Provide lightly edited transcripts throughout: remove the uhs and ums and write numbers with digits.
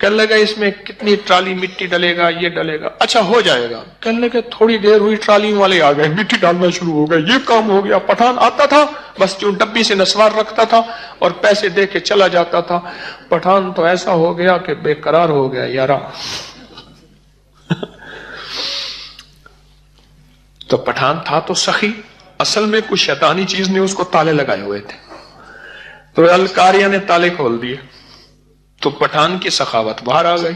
کہنے لگا اس میں کتنی ٹرالی مٹی ڈلے گا، یہ ڈلے گا، اچھا ہو جائے گا۔ کہنے لگا تھوڑی دیر ہوئی ٹرالی والے آ گئے، مٹی ڈالنا شروع ہو گئے، یہ کام ہو گیا۔ پٹھان آتا تھا بس جو ڈبی سے نسوار رکھتا تھا اور پیسے دے کے چلا جاتا تھا۔ پٹھان تو ایسا ہو گیا کہ بے قرار ہو گیا یارا۔ تو پٹھان تھا تو سخی، اصل میں کچھ شیطانی چیز نے اس کو تالے لگائے ہوئے تھے، تو الکاریہ نے تالے کھول دیے، تو پٹھان کی سخاوت باہر آ گئی۔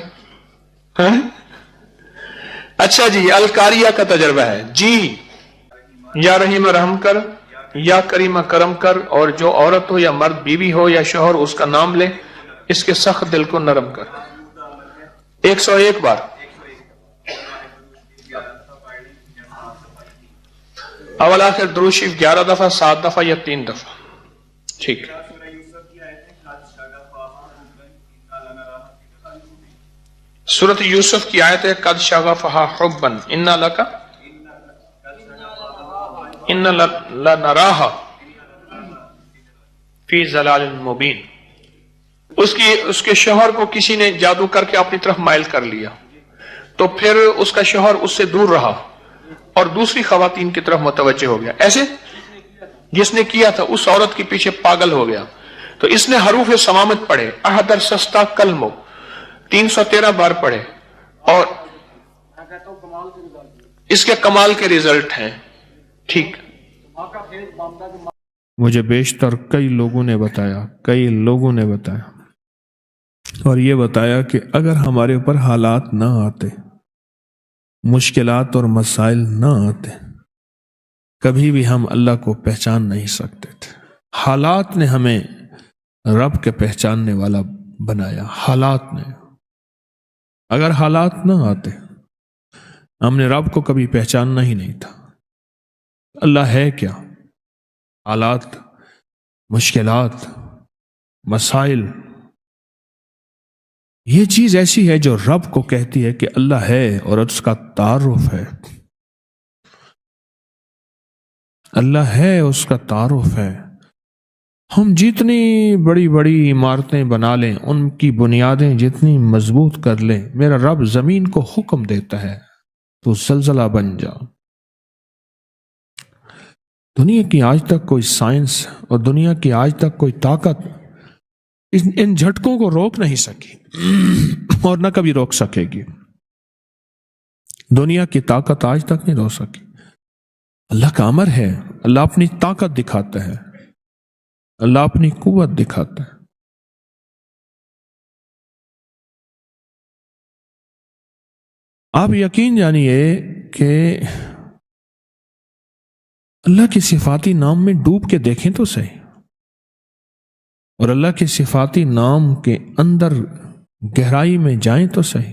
اچھا جی، الکاریہ کا تجربہ ہے جی۔ یا رحیم رحم کر، یا کریمہ کرم کر، اور جو عورت ہو یا مرد، بیوی ہو یا شوہر، اس کا نام لے، اس کے سخت دل کو نرم کر۔ 101 بار۔ اول آخر درود شریف 11 دفعہ، 7 دفعہ یا 3 دفعہ؟ ٹھیک۔ سورۃ یوسف کی آیت ہے قد شغفہا حبا انا لک ان لنراہا فی ضلال مبین۔ اس کے شوہر کو کسی نے جادو کر کے اپنی طرف مائل کر لیا، تو پھر اس کا شوہر اس سے دور رہا اور دوسری خواتین کی طرف متوجہ ہو گیا۔ ایسے جس نے کیا تھا اس عورت کے پیچھے پاگل ہو گیا، تو اس نے حروف سمامت پڑھے، احدر سستا کلمو 313 بار پڑھے، اور اس کے کمال کے ریزلٹ ہیں۔ ٹھیک۔ مجھے بیشتر کئی لوگوں نے بتایا اور یہ بتایا کہ اگر ہمارے اوپر حالات نہ آتے، مشکلات اور مسائل نہ آتے، کبھی بھی ہم اللہ کو پہچان نہیں سکتے تھے۔ حالات نے ہمیں رب کے پہچاننے والا بنایا، حالات نے۔ اگر حالات نہ آتے ہم نے رب کو کبھی پہچاننا ہی نہیں تھا۔ اللہ ہے کیا؟ حالات، مشکلات، مسائل، یہ چیز ایسی ہے جو رب کو کہتی ہے کہ اللہ ہے اور اس کا تعارف ہے۔ اللہ ہے، اس کا تعارف ہے۔ ہم جتنی بڑی بڑی عمارتیں بنا لیں، ان کی بنیادیں جتنی مضبوط کر لیں، میرا رب زمین کو حکم دیتا ہے تو زلزلہ بن جا۔ دنیا کی آج تک کوئی سائنس اور دنیا کی آج تک کوئی طاقت ان جھٹکوں کو روک نہیں سکی اور نہ کبھی روک سکے گی۔ دنیا کی طاقت آج تک نہیں روک سکی۔ اللہ کا امر ہے، اللہ اپنی طاقت دکھاتا ہے، اللہ اپنی قوت دکھاتا ہے۔ آپ یقین جانیے کہ اللہ کی صفاتی نام میں ڈوب کے دیکھیں تو صحیح، اور اللہ کے صفاتی نام کے اندر گہرائی میں جائیں تو صحیح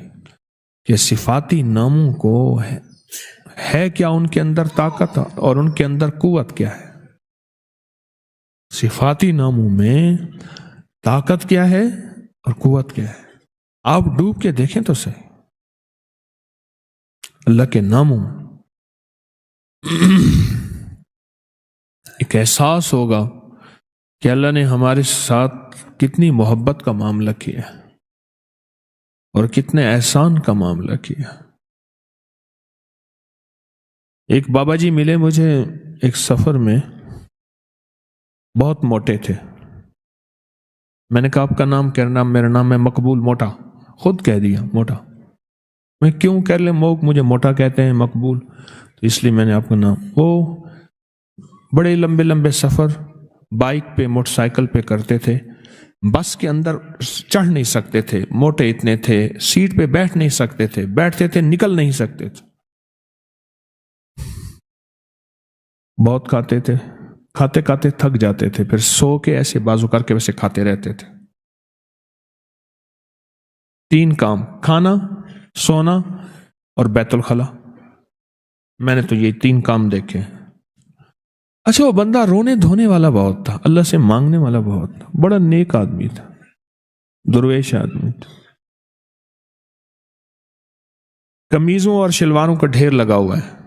کہ صفاتی ناموں کو ہے کیا ان کے اندر طاقت اور ان کے اندر قوت کیا ہے۔ صفاتی ناموں میں طاقت کیا ہے اور قوت کیا ہے، آپ ڈوب کے دیکھیں تو صحیح۔ اللہ کے ناموں ایک احساس ہوگا کہ اللہ نے ہمارے ساتھ کتنی محبت کا معاملہ کیا اور کتنے احسان کا معاملہ کیا۔ ایک بابا جی ملے مجھے ایک سفر میں، بہت موٹے تھے۔ میں نے کہا آپ کا نام کیا؟ میرا نام ہے مقبول موٹا۔ خود کہہ دیا موٹا۔ میں کیوں کہہ لیں مجھے موٹا کہتے ہیں مقبول؟ تو اس لیے میں نے آپ کا نام۔ وہ بڑے لمبے لمبے سفر بائک پہ، موٹر سائیکل پہ کرتے تھے، بس کے اندر چڑھ نہیں سکتے تھے، موٹے اتنے تھے، سیٹ پہ بیٹھ نہیں سکتے تھے، بیٹھتے تھے نکل نہیں سکتے تھے، بہت کھاتے تھے، کھاتے کھاتے تھک جاتے تھے، پھر سو کے ایسے بازو کر کے ویسے کھاتے رہتے تھے۔ 3 کام، کھانا، سونا اور بیت الخلا۔ میں نے تو یہ 3 کام دیکھے۔ اچھا، وہ بندہ رونے دھونے والا بہت تھا، اللہ سے مانگنے والا بہت تھا، بڑا نیک آدمی تھا، درویش آدمی تھا۔ قمیضوں اور شلواروں کا ڈھیر لگا ہوا ہے۔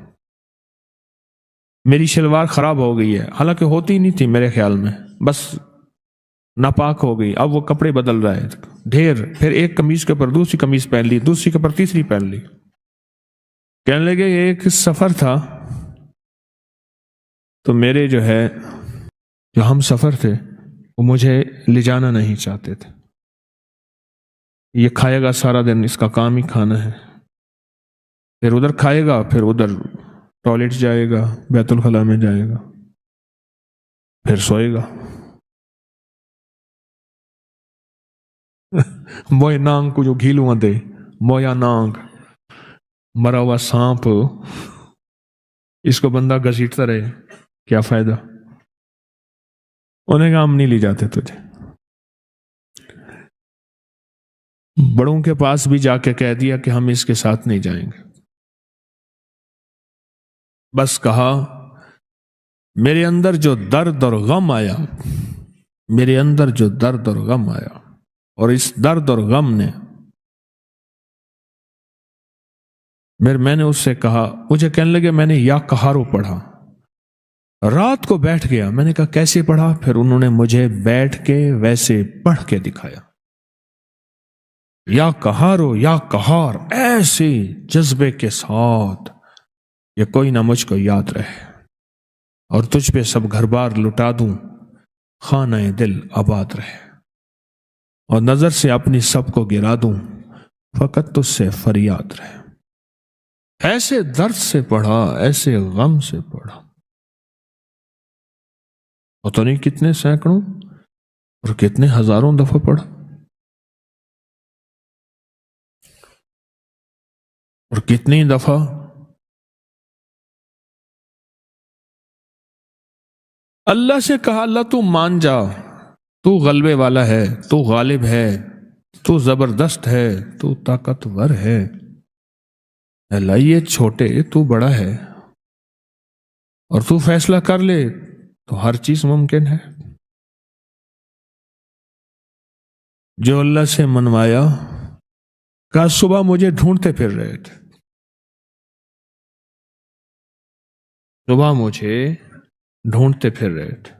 میری شلوار خراب ہو گئی ہے، حالانکہ ہوتی نہیں تھی میرے خیال میں، بس ناپاک ہو گئی، اب وہ کپڑے بدل رہا ہے ڈھیر، پھر ایک قمیض کے اوپر دوسری قمیض پہن لی، دوسری کے اوپر تیسری پہن لی. کہنے لگے ایک سفر تھا تو میرے جو ہے جو ہم سفر تھے وہ مجھے لے جانا نہیں چاہتے تھے. یہ کھائے گا سارا دن، اس کا کام ہی کھانا ہے، پھر ادھر کھائے گا، پھر ادھر ٹوائلٹ جائے گا، بیت الخلاء میں جائے گا، پھر سوئے گا. موئے نانگ کو جو گھیلواں دے، مویا نانگ، مرا ہوا سانپ، اس کو بندہ گھسیٹتا رہے، کیا فائدہ؟ انہیں کہا ہم نہیں لے جاتے تجھے. بڑوں کے پاس بھی جا کے کہہ دیا کہ ہم اس کے ساتھ نہیں جائیں گے. بس کہا میرے اندر جو درد اور غم آیا، میرے اندر جو درد اور غم آیا، اور اس درد اور غم نے میں نے اس سے کہا، مجھے کہنے لگے میں نے یا قہارو پڑھا، رات کو بیٹھ گیا. میں نے کہا کیسے پڑھا؟ پھر انہوں نے مجھے بیٹھ کے ویسے پڑھ کے دکھایا. یا قہارو یا قہار، ایسے جذبے کے ساتھ یہ کوئی نہ مجھ کو یاد رہے، اور تجھ پہ سب گھر بار لٹا دوں، خانہ دل آباد رہے، اور نظر سے اپنی سب کو گرا دوں، فقط تجھ سے فریاد رہے. ایسے درد سے پڑھا، ایسے غم سے پڑھا، اور تو نہیں کتنے سینکڑوں اور کتنے ہزاروں دفعہ پڑھا، اور کتنی دفعہ اللہ سے کہا، اللہ تو مان جا، تو غلبے والا ہے، تو غالب ہے، تو زبردست ہے، تو طاقتور ہے. اللہ یہ چھوٹے، تو بڑا ہے، اور تو فیصلہ کر لے تو ہر چیز ممکن ہے. جو اللہ سے منوایا، کہا صبح مجھے ڈھونڈتے پھر رہے تھے، صبح مجھے ڈھونڈتے پھر رہے تھے.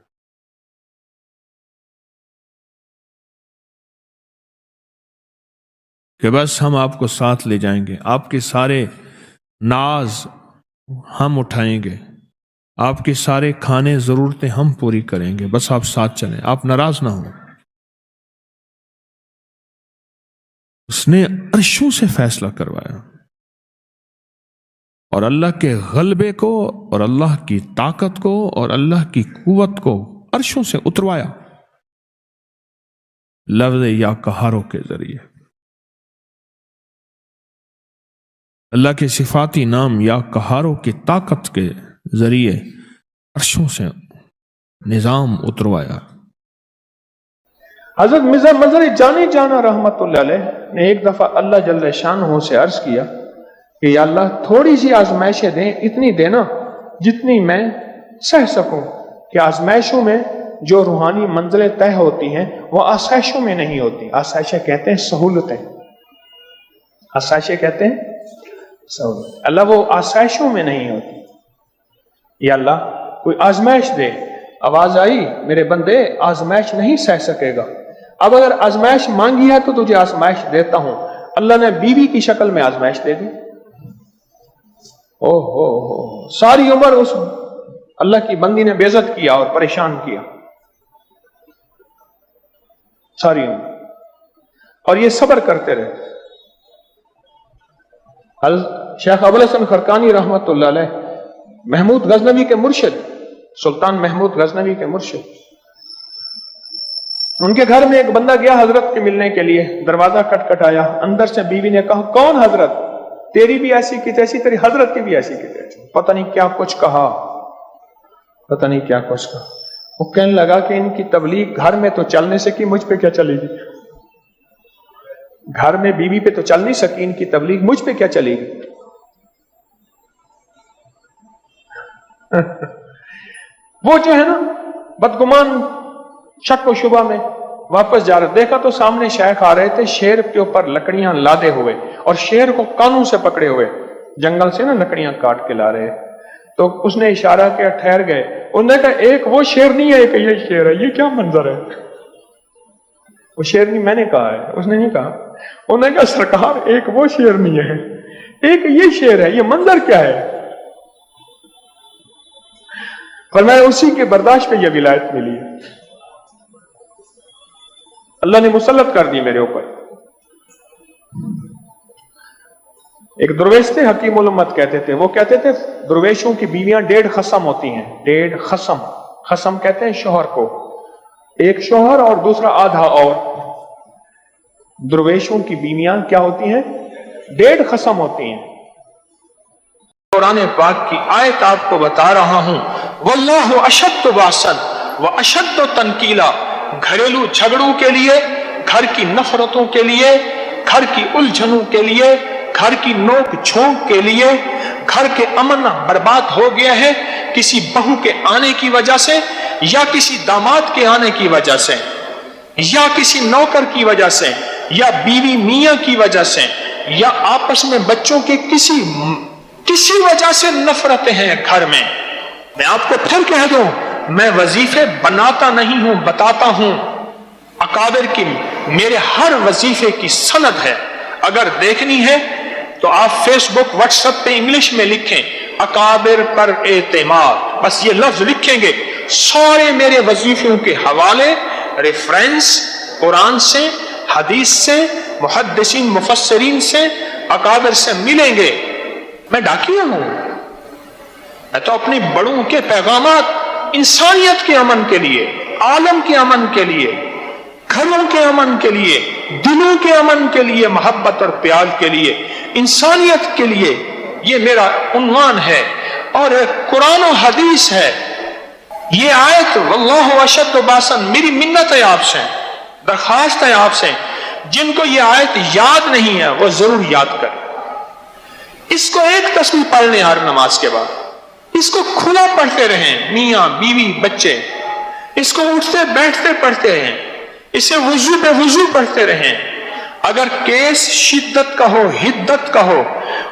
کہ بس ہم آپ کو ساتھ لے جائیں گے، آپ کے سارے ناز ہم اٹھائیں گے، آپ کے سارے کھانے ضرورتیں ہم پوری کریں گے، بس آپ ساتھ چلیں، آپ ناراض نہ ہوں. اس نے عرشوں سے فیصلہ کروایا، اور اللہ کے غلبے کو اور اللہ کی طاقت کو اور اللہ کی قوت کو عرشوں سے اتروایا لفظ یا قہاروں کے ذریعے. اللہ کے صفاتی نام یا قہاروں کی طاقت کے ذریعے عرشوں سے نظام اتروایا. حضرت مرزا مظہر جانی جانا رحمت اللہ علیہ نے ایک دفعہ اللہ جل شانہ سے عرض کیا کہ یا اللہ تھوڑی سی آزمائشیں دیں، اتنی دینا جتنی میں سہ سکوں، کہ آزمائشوں میں جو روحانی منزلیں طے ہوتی ہیں وہ آسائشوں میں نہیں ہوتی. آسائشیں کہتے ہیں سہولتیں، آسائشیں کہتے ہیں سہولت. اللہ وہ آسائشوں میں نہیں ہوتی. یا اللہ کوئی آزمائش دے، آواز آئی میرے بندے آزمائش نہیں سہ سکے گا، اب اگر آزمائش مانگی ہے تو تجھے آزمائش دیتا ہوں. اللہ نے بیوی کی شکل میں آزمائش دے دی. ساری عمر اس اللہ کی بندی نے بے عزت کیا اور پریشان کیا، ساری عمر، اور یہ صبر کرتے رہے. شیخ ابو الحسن خرقانی رحمت اللہ علیہ، محمود غزنوی کے مرشد، سلطان محمود غزنوی کے مرشد، ان کے گھر میں ایک بندہ گیا حضرت کے ملنے کے لیے. دروازہ کٹکھٹایا، اندر سے بیوی نے کہا کون حضرت؟ تیری بھی ایسی کی تیسی، تیری حضرت کی بھی ایسی کی تیسی. پتہ نہیں کیا کچھ کہا، پتہ نہیں کیا کچھ کہا. وہ کہنے لگا کہ ان کی تبلیغ گھر میں تو چلنے سے کی، مجھ پہ کیا چلے گی؟ گھر میں بیوی پہ تو چل نہیں سکی، ان کی تبلیغ مجھ پہ کیا چلے گی؟ وہ جو ہے نا بدگمان شک و شبہ میں واپس جا رہے، دیکھا تو سامنے شیخ آ رہے تھے، شیر کے اوپر لکڑیاں لادے ہوئے، اور شیر کو کانوں سے پکڑے ہوئے، جنگل سے نا لکڑیاں کاٹ کے لا رہے. تو اس نے اشارہ کیا، ٹھہر گئے. انہوں نے کہا ایک وہ شیر نہیں ہے، ایک یہ شیر ہے، یہ کیا منظر ہے؟ وہ شیرنی میں نے کہا ہے، اس نے نہیں کہا. انہوں نے کہا سرکار ایک وہ شیرنی ہے، ایک یہ شیر ہے، یہ منظر کیا ہے؟ فرمایا اسی کے برداشت پہ یہ ولایت ملی، اللہ نے مسلط کر دی میرے اوپر. ایک درویش تھے، حکیم الامت کہتے تھے، وہ کہتے تھے درویشوں کی بیویاں 1.5 خصم ہوتی ہیں. 1.5 خصم، خصم کہتے ہیں شوہر کو، ایک شوہر اور دوسرا آدھا. اور درویشوں کی بیویاں کیا ہوتی ہیں؟ 1.5 خصم ہوتی ہیں. قرآن پاک کی آیت آپ کو بتا رہا ہوں، واللہ اشد باسن و اشد تنکیلا. گھریلو جھگڑوں کے لیے، گھر کی نفرتوں کے لیے، گھر کی الجھنوں کے لیے، گھر کی نوک جھونک کے لیے، گھر کے امن برباد ہو گیا ہے کسی بہو کے آنے کی وجہ سے، یا کسی داماد کے آنے کی وجہ سے، یا کسی نوکر کی وجہ سے، یا بیوی میاں کی وجہ سے، یا آپس میں بچوں کے کسی وجہ سے نفرتیں ہیں گھر میں. میں آپ کو پھر کہہ دوں، میں وظیفے بناتا نہیں ہوں، بتاتا ہوں. اکابر کی میرے ہر وظیفے کی سند ہے، اگر دیکھنی ہے تو آپ فیس بک واٹس ایپ پہ انگلش میں لکھیں اکابر پر اعتماد، بس یہ لفظ لکھیں گے، سارے میرے وظیفوں کے حوالے ریفرنس قرآن سے، حدیث سے، محدثین مفسرین سے، اکابر سے ملیں گے. میں ڈاکیہ ہوں، میں تو اپنی بڑوں کے پیغامات انسانیت کے امن کے لیے، عالم کے امن کے لیے، گھروں کے امن کے لیے، دلوں کے امن کے لیے، محبت اور پیار کے لیے، انسانیت کے لیے، یہ میرا عنوان ہے. اور قرآن و حدیث ہے. یہ آیت واللہ اشد باسن، میری منت ہے آپ سے، درخواست ہے آپ سے، جن کو یہ آیت یاد نہیں ہے وہ ضرور یاد کریں. اس کو ایک تسبیح پڑھ لیں ہر نماز کے بعد، اس کو کھلا پڑھتے رہیں، میاں بیوی بچے، اس کو اٹھتے بیٹھتے پڑھتے رہیں، اسے وضو پہ وضو پڑھتے رہیں. اگر کیس شدت کا ہو، حدت کا ہو،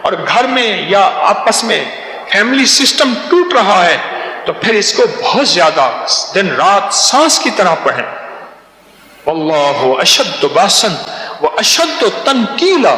اور گھر میں یا آپس میں فیملی سسٹم ٹوٹ رہا ہے، تو پھر اس کو بہت زیادہ دن رات سانس کی طرح پڑھیں. واللہ اشد باسن و اشد تنکیلا.